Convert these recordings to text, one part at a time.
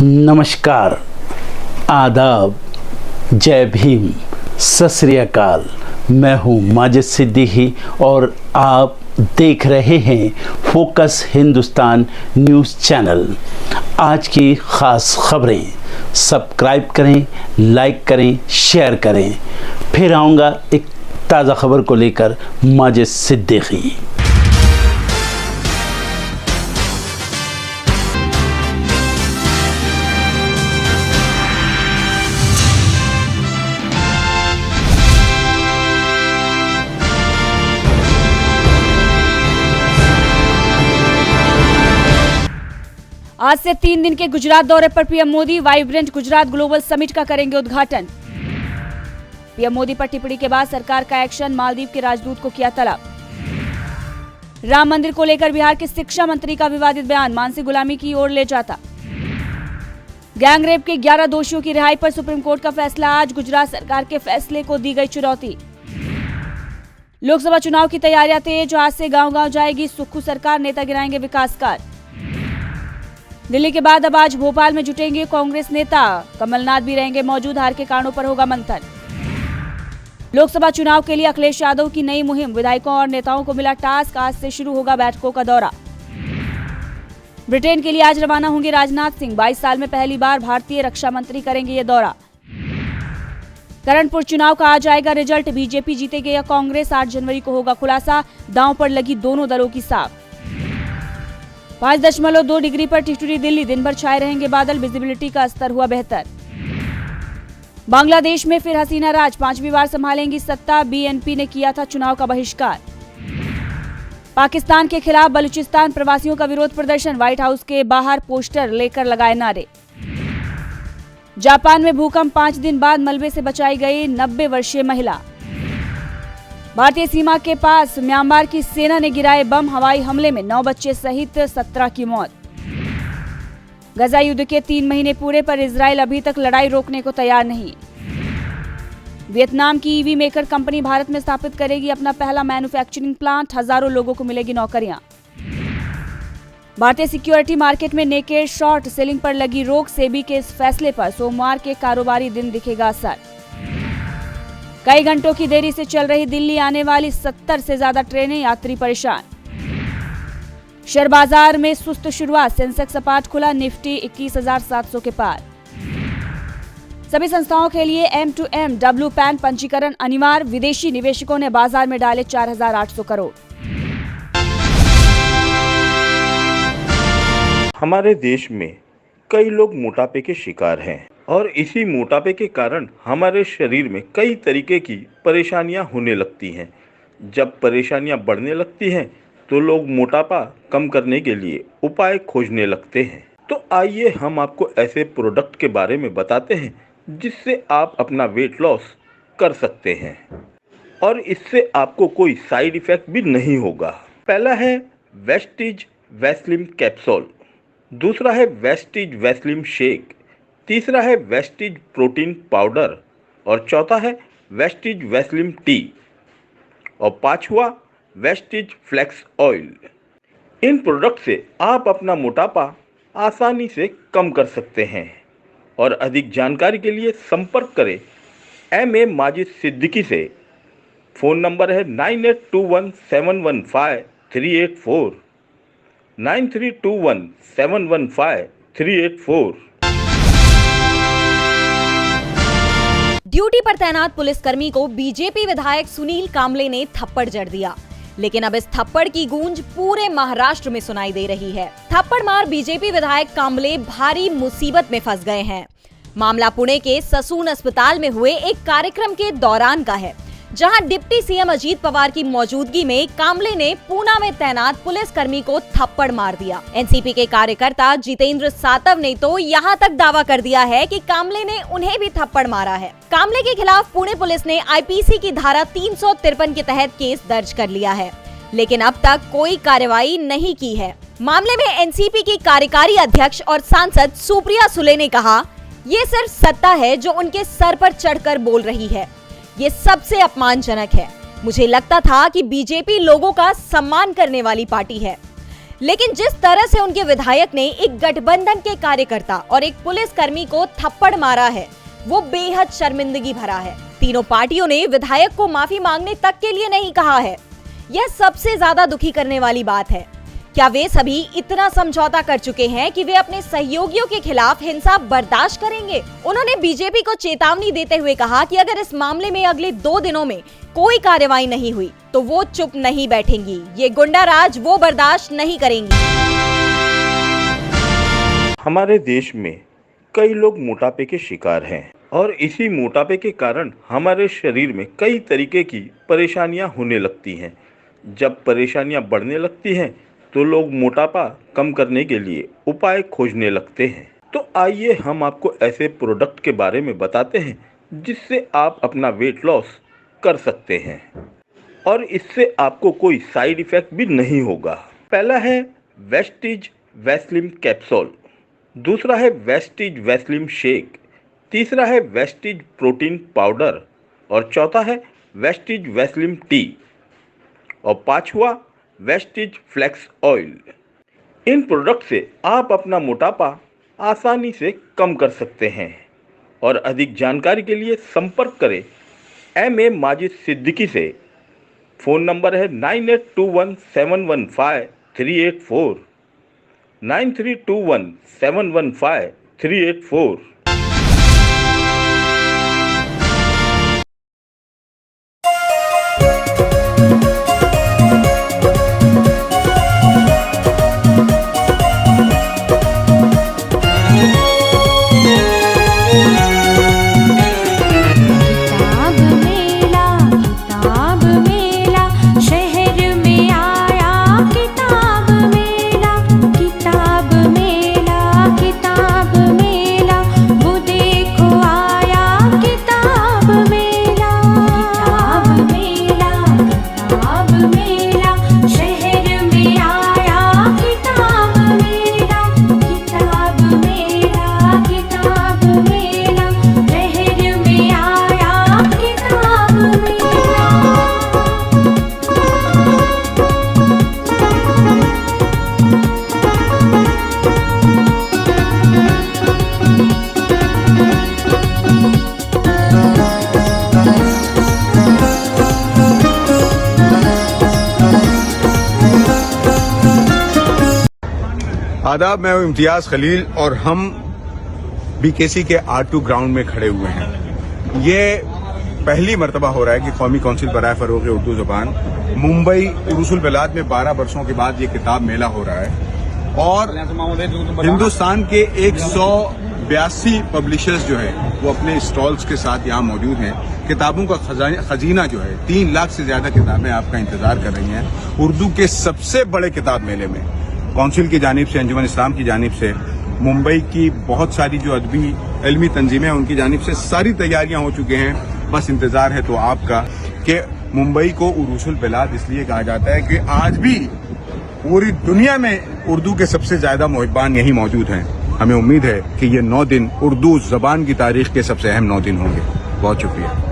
नमस्कार, आदाब, जय भीम, सत श्री अकाल। मैं हूँ माजिद सिद्दीकी और आप देख रहे हैं फोकस हिंदुस्तान न्यूज़ चैनल। आज की ख़ास खबरें सब्सक्राइब करें, लाइक करें, शेयर करें। फिर आऊँगा एक ताज़ा खबर को लेकर माजिद सिद्दीकी। आज से 3 दिन के गुजरात दौरे पर PM Modi. Vibrant Gujarat global summit का करेंगे उद्घाटन। पीएम मोदी पर टिप्पणी के बाद सरकार का एक्शन, मालदीव के राजदूत को किया तलब। राम मंदिर को लेकर बिहार के शिक्षा मंत्री का विवादित बयान मानसिक गुलामी की ओर ले जाता। गैंगरेप के 11 दोषियों की रिहाई पर सुप्रीम कोर्ट का फैसला आज। गुजरात सरकार के फैसले को दी गई चुनौती। लोकसभा चुनाव की तैयारियां तेज, आज से गांव-गांव जाएगी सुक्खू सरकार, नेता गिनाएंगे विकास कार्य। दिल्ली के बाद अब आज भोपाल में जुटेंगे कांग्रेस नेता, कमलनाथ भी रहेंगे मौजूद, हार के कारणों पर होगा मंथन। लोकसभा चुनाव के लिए अखिलेश यादव की नई मुहिम, विधायकों और नेताओं को मिला टास्क, आज से शुरू होगा बैठकों का दौरा। ब्रिटेन के लिए आज रवाना होंगे राजनाथ सिंह, 22 साल में पहली बार भारतीय रक्षा मंत्री करेंगे ये दौरा। करणपुर चुनाव का आज आएगा रिजल्ट, बीजेपी जीतेगी या कांग्रेस, 8 जनवरी को होगा खुलासा, दांव पर लगी दोनों दलों की साख। 5.2 डिग्री पर ठिठुरी दिल्ली, दिन भर छाए रहेंगे बादल, विजिबिलिटी का स्तर हुआ बेहतर। बांग्लादेश में फिर हसीना राज, 5वीं बार संभालेंगी सत्ता, बीएनपी ने किया था चुनाव का बहिष्कार। पाकिस्तान के खिलाफ बलूचिस्तान प्रवासियों का विरोध प्रदर्शन, व्हाइट हाउस के बाहर पोस्टर लेकर लगाए नारे। जापान में भूकंप, 5 दिन बाद मलबे से बचाई गई 90 वर्षीय महिला। भारतीय सीमा के पास म्यांमार की सेना ने गिराए बम, हवाई हमले में 9 बच्चे सहित 17 की मौत। गजा युद्ध के 3 महीने पूरे पर इजराइल अभी तक लड़ाई रोकने को तैयार नहीं। वियतनाम की ईवी मेकर कंपनी भारत में स्थापित करेगी अपना पहला मैन्युफैक्चरिंग प्लांट, हजारों लोगों को मिलेगी नौकरियां। भारतीय सिक्योरिटी मार्केट में नेकेड शॉर्ट सेलिंग पर लगी रोक, सेबी के इस फैसले पर सोमवार के कारोबारी दिन दिखेगा असर। कई घंटों की देरी से चल रही दिल्ली आने वाली 70 से ज्यादा ट्रेनें, यात्री परेशान। शेयर बाजार में सुस्त शुरुआत, सेंसेक्स सपाट खुला, निफ्टी 21,700 के पार। सभी संस्थाओं के लिए M2M WPAN पंजीकरण अनिवार्य, विदेशी निवेशकों ने बाजार में डाले 4,800 करोड़। हमारे देश में कई लोग मोटापे के शिकार हैं और इसी मोटापे के कारण हमारे शरीर में कई तरीके की परेशानियां होने लगती हैं। जब परेशानियां बढ़ने लगती हैं तो लोग मोटापा कम करने के लिए उपाय खोजने लगते हैं। तो आइए हम आपको ऐसे प्रोडक्ट के बारे में बताते हैं जिससे आप अपना वेट लॉस कर सकते हैं और इससे आपको कोई साइड इफ़ेक्ट भी नहीं होगा। पहला है वेस्टीज वैस्लिम कैप्सूल, दूसरा है वेस्टीज वैस्लिम शेक, तीसरा है वेस्टीज प्रोटीन पाउडर और चौथा है वेस्टीज वैस्लिम टी और पांचवा वेस्टीज फ्लेक्स ऑयल। इन प्रोडक्ट से आप अपना मोटापा आसानी से कम कर सकते हैं और अधिक जानकारी के लिए संपर्क करें MA माजिद सिद्दीकी से। फ़ोन नंबर है 9821715384, 9321715384। ड्यूटी पर तैनात पुलिसकर्मी को बीजेपी विधायक सुनील कांबले ने थप्पड़ जड़ दिया, लेकिन अब इस थप्पड़ की गूंज पूरे महाराष्ट्र में सुनाई दे रही है। थप्पड़ मार बीजेपी विधायक कांबले भारी मुसीबत में फंस गए हैं। मामला पुणे के ससून अस्पताल में हुए एक कार्यक्रम के दौरान का है, जहां डिप्टी सीएम अजीत पवार की मौजूदगी में कांबले ने पूना में तैनात पुलिसकर्मी को थप्पड़ मार दिया। एनसीपी के कार्यकर्ता जितेंद्र सातव ने तो यहां तक दावा कर दिया है कि कांबले ने उन्हें भी थप्पड़ मारा है। कांबले के खिलाफ पुणे पुलिस ने आईपीसी की धारा 353 के तहत केस दर्ज कर लिया है, लेकिन अब तक कोई कार्रवाई नहीं की है। मामले में एनसीपी की कार्यकारी अध्यक्ष और सांसद सुप्रिया सुले ने कहा, ये सिर्फ सत्ता है जो उनके सर पर चढ़कर बोल रही है। ये सबसे अपमानजनक है। मुझे लगता था कि बीजेपी लोगों का सम्मान करने वाली पार्टी है। लेकिन जिस तरह से उनके विधायक ने एक गठबंधन के कार्यकर्ता और एक पुलिसकर्मी को थप्पड़ मारा है, वो बेहद शर्मिंदगी भरा है। तीनों पार्टियों ने विधायक को माफी मांगने तक के लिए नहीं कहा है। यह सबसे ज्यादा दुखी करने वाली बात है। क्या वे सभी इतना समझौता कर चुके हैं कि वे अपने सहयोगियों के खिलाफ हिंसा बर्दाश्त करेंगे? उन्होंने बीजेपी को चेतावनी देते हुए कहा कि अगर इस मामले में अगले 2 दिनों में कोई कार्रवाई नहीं हुई तो वो चुप नहीं बैठेंगी। ये गुंडा राज वो बर्दाश्त नहीं करेंगी। हमारे देश में कई लोग मोटापे के शिकार हैं और इसी मोटापे के कारण हमारे शरीर में कई तरीके की परेशानियां होने लगती हैं। जब परेशानियां बढ़ने लगती हैं तो लोग मोटापा कम करने के लिए उपाय खोजने लगते हैं। तो आइए हम आपको ऐसे प्रोडक्ट के बारे में बताते हैं जिससे आप अपना वेट लॉस कर सकते हैं और इससे आपको कोई साइड इफेक्ट भी नहीं होगा। पहला है वेस्टिज वैस्लिम कैप्सूल, दूसरा है वेस्टिज वैस्लिम शेक, तीसरा है वेस्टिज प्रोटीन पाउडर और चौथा है वेस्टिज वैस्लिम टी और पांचवा वेस्टिज फ्लेक्स ऑयल। इन प्रोडक्ट से आप अपना मोटापा आसानी से कम कर सकते हैं और अधिक जानकारी के लिए संपर्क करें MA माजिद सिद्दीकी से। फ़ोन नंबर है 9821715384, 9321715384। आदाब, मैं हूं इम्तियाज खलील और हम BKC के R2 ग्राउंड में खड़े हुए हैं। ये पहली मर्तबा हो रहा है कि कौमी कौंसिल बराए फरोग़ उर्दू ज़बान मुंबई उरूसुल बलाद में 12 वर्षों के बाद ये किताब मेला हो रहा है और हिंदुस्तान के 182 पब्लिशर्स जो है वो अपने स्टॉल्स के साथ यहाँ मौजूद हैं। किताबों का खजीना जो है 3 लाख से ज्यादा किताबें आपका इंतजार कर रही हैं। उर्दू के सबसे बड़े किताब मेले में कौंसिल की जानिब से, अंजुमन इस्लाम की जानिब से, मुंबई की बहुत सारी जो अदबी इल्मी तंजीमें हैं उनकी जानिब से सारी तैयारियां हो चुकी हैं। बस इंतजार है तो आपका कि मुंबई को उरूसुल बिलाद इसलिए कहा जाता है कि आज भी पूरी दुनिया में उर्दू के सबसे ज्यादा मुहिब्बान यही मौजूद हैं। हमें उम्मीद है कि ये 9 दिन उर्दू जबान की तारीख के सबसे अहम 9 दिन होंगे। बहुत शुक्रिया।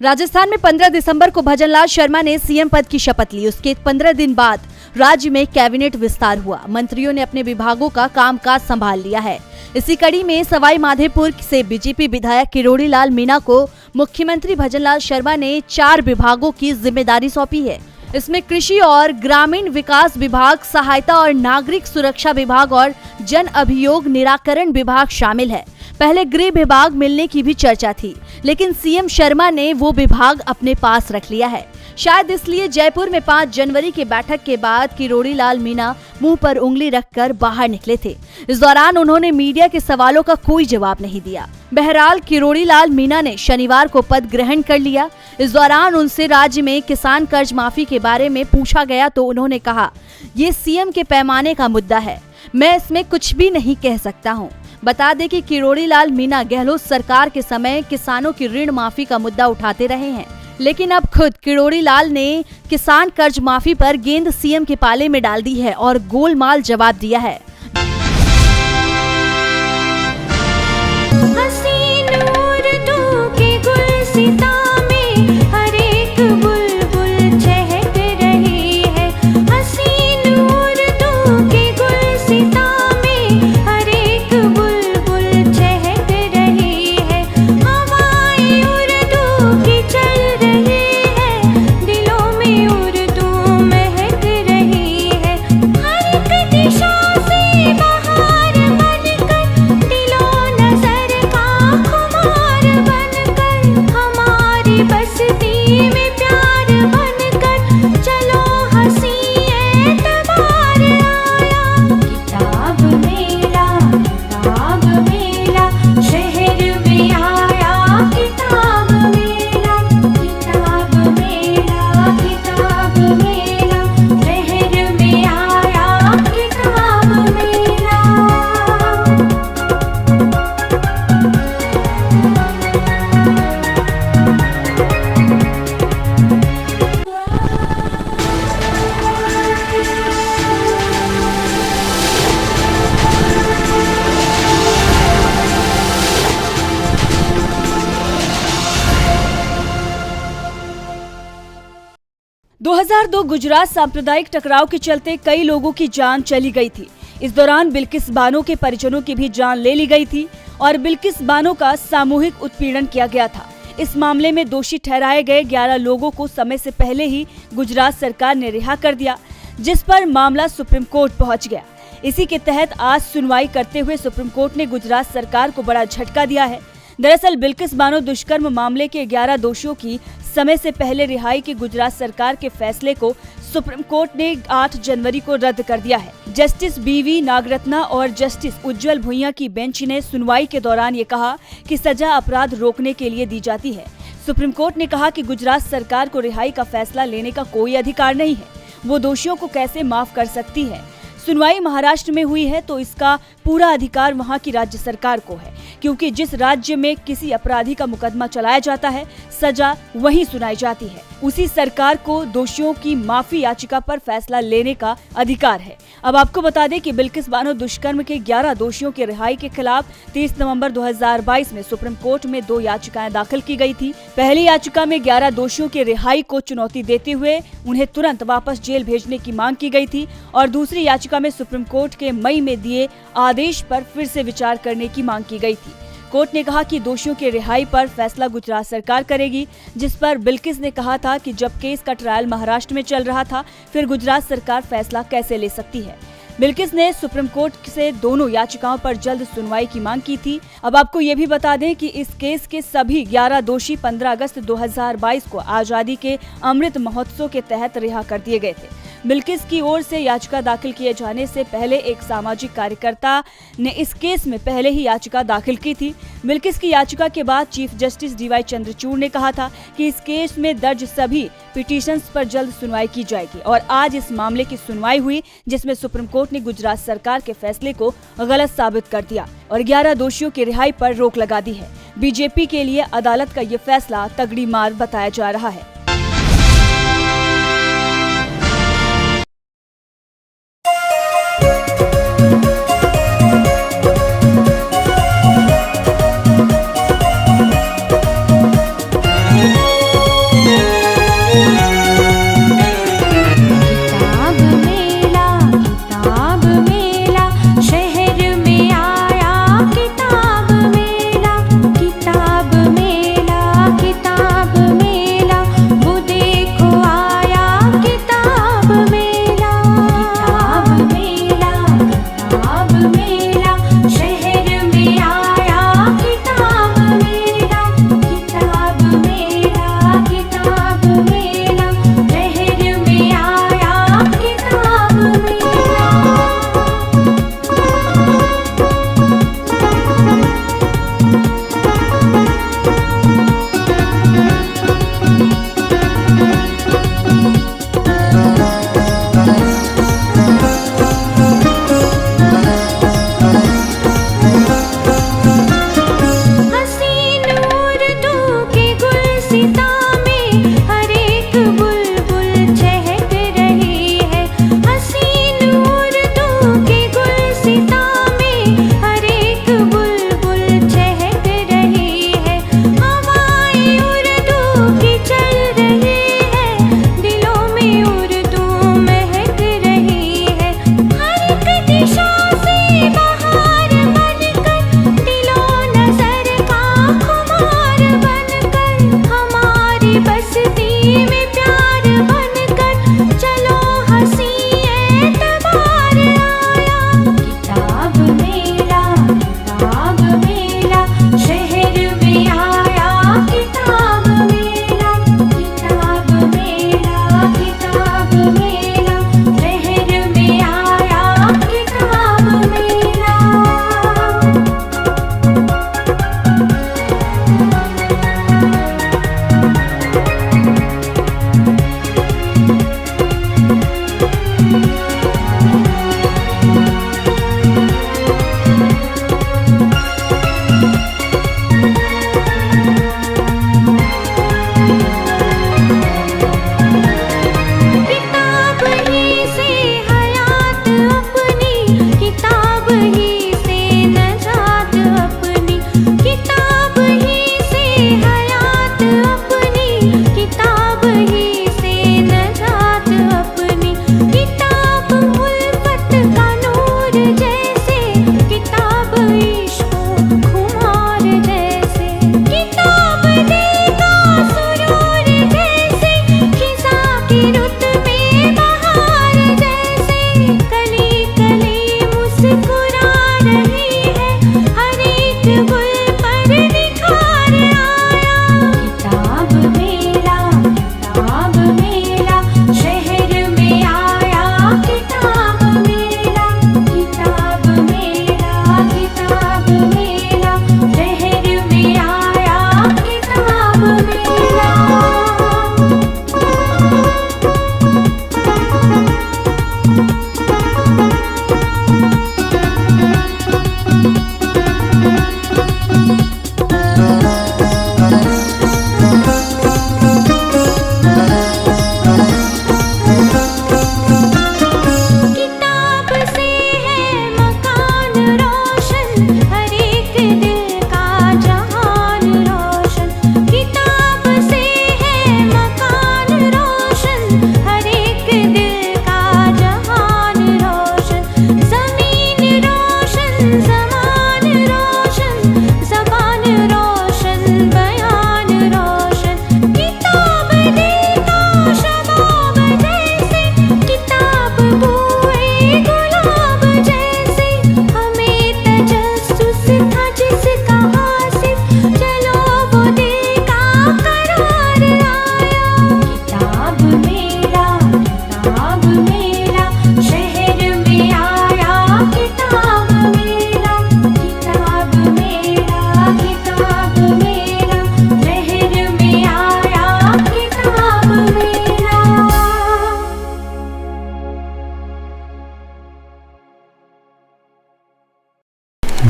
राजस्थान में 15 दिसंबर को भजनलाल शर्मा ने सीएम पद की शपथ ली। उसके 15 दिन बाद राज्य में कैबिनेट विस्तार हुआ। मंत्रियों ने अपने विभागों का कामकाज संभाल लिया है। इसी कड़ी में सवाई माधोपुर से बीजेपी विधायक किरोड़ी लाल मीणा को मुख्यमंत्री भजनलाल शर्मा ने 4 विभागों की जिम्मेदारी सौंपी है। इसमें कृषि और ग्रामीण विकास विभाग, सहायता और नागरिक सुरक्षा विभाग और जन अभियोग निराकरण विभाग शामिल है। पहले गृह विभाग मिलने की भी चर्चा थी, लेकिन सीएम शर्मा ने वो विभाग अपने पास रख लिया है। शायद इसलिए जयपुर में 5 जनवरी की बैठक के बाद किरोड़ी लाल मीणा मुंह पर उंगली रखकर बाहर निकले थे। इस दौरान उन्होंने मीडिया के सवालों का कोई जवाब नहीं दिया। बहरहाल किरोड़ी लाल मीणा ने शनिवार को पद ग्रहण कर लिया। इस दौरान उनसे राज्य में किसान कर्ज माफी के बारे में पूछा गया तो उन्होंने कहा, ये सीएम के पैमाने का मुद्दा है, मैं इसमें कुछ भी नहीं कह सकता हूँ। बता दें कि किरोड़ी लाल मीणा गहलोत सरकार के समय किसानों की ऋण माफी का मुद्दा उठाते रहे हैं, लेकिन अब खुद किरोड़ी लाल ने किसान कर्ज माफी पर गेंद सीएम के पाले में डाल दी है और गोलमाल जवाब दिया है। उर्दू के गुलसिता में हर एक बुलबुल चहके 2002 गुजरात सांप्रदायिक टकराव के चलते कई लोगों की जान चली गई थी। इस दौरान बिल्किस बानो के परिजनों की भी जान ले ली गई थी और बिल्किस बानो का सामूहिक उत्पीड़न किया गया था। इस मामले में दोषी ठहराए गए 11 लोगों को समय से पहले ही गुजरात सरकार ने रिहा कर दिया, जिस पर मामला सुप्रीम कोर्ट पहुंच गया। इसी के तहत आज सुनवाई करते हुए सुप्रीम कोर्ट ने गुजरात सरकार को बड़ा झटका दिया है। दरअसल बिल्किस बानो दुष्कर्म मामले के 11 दोषियों की समय से पहले रिहाई के गुजरात सरकार के फैसले को सुप्रीम कोर्ट ने 8 जनवरी को रद्द कर दिया है। जस्टिस बीवी नागरत्ना और जस्टिस उज्जवल भुइयां की बेंच ने सुनवाई के दौरान ये कहा कि सजा अपराध रोकने के लिए दी जाती है। सुप्रीम कोर्ट ने कहा कि गुजरात सरकार को रिहाई का फैसला लेने का कोई अधिकार नहीं है, वो दोषियों को कैसे माफ कर सकती है। सुनवाई महाराष्ट्र में हुई है तो इसका पूरा अधिकार वहां की राज्य सरकार को है, क्योंकि जिस राज्य में किसी अपराधी का मुकदमा चलाया जाता है, सजा वहीं सुनाई जाती है। उसी सरकार को दोषियों की माफी याचिका पर फैसला लेने का अधिकार है। अब आपको बता दें कि बिल्किस बानो दुष्कर्म के 11 दोषियों की रिहाई के खिलाफ 30 नवंबर 2022 में सुप्रीम कोर्ट में 2 याचिकाएं दाखिल की गई थी। पहली याचिका में 11 दोषियों की रिहाई को चुनौती देते हुए उन्हें तुरंत वापस जेल भेजने की मांग की गई थी और दूसरी याचिका में सुप्रीम कोर्ट के मई में दिए आदेश पर फिर से विचार करने की मांग की गई थी। कोर्ट ने कहा कि दोषियों की रिहाई पर फैसला गुजरात सरकार करेगी, जिस पर बिल्किस ने कहा था कि जब केस का ट्रायल महाराष्ट्र में चल रहा था, फिर गुजरात सरकार फैसला कैसे ले सकती है। बिल्किस ने सुप्रीम कोर्ट से दोनों याचिकाओं पर जल्द सुनवाई की मांग की थी। अब आपको ये भी बता दें कि इस केस के सभी 11 दोषी 15 अगस्त 2022 को आजादी के अमृत महोत्सव के तहत रिहा कर दिए गए थे। बिल्किस की ओर से याचिका दाखिल किए जाने से पहले एक सामाजिक कार्यकर्ता ने इस केस में पहले ही याचिका दाखिल की थी। बिल्किस की याचिका के बाद चीफ जस्टिस डीवाई चंद्रचूड़ ने कहा था कि इस केस में दर्ज सभी पिटीशंस पर जल्द सुनवाई की जाएगी और आज इस मामले की सुनवाई हुई, जिसमें सुप्रीम कोर्ट ने गुजरात सरकार के फैसले को गलत साबित कर दिया और 11 दोषियों की रिहाई पर रोक लगा दी है। बीजेपी के लिए अदालत का ये फैसला तगड़ी मार बताया जा रहा है।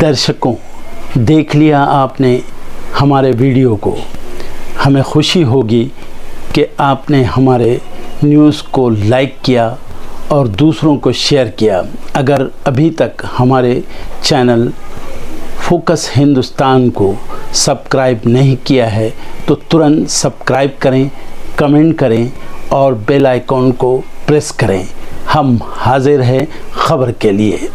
दर्शकों, देख लिया आपने हमारे वीडियो को। हमें खुशी होगी कि आपने हमारे न्यूज़ को लाइक किया और दूसरों को शेयर किया। अगर अभी तक हमारे चैनल फोकस हिंदुस्तान को सब्सक्राइब नहीं किया है तो तुरंत सब्सक्राइब करें, कमेंट करें और बेल आइकॉन को प्रेस करें। हम हाजिर हैं खबर के लिए।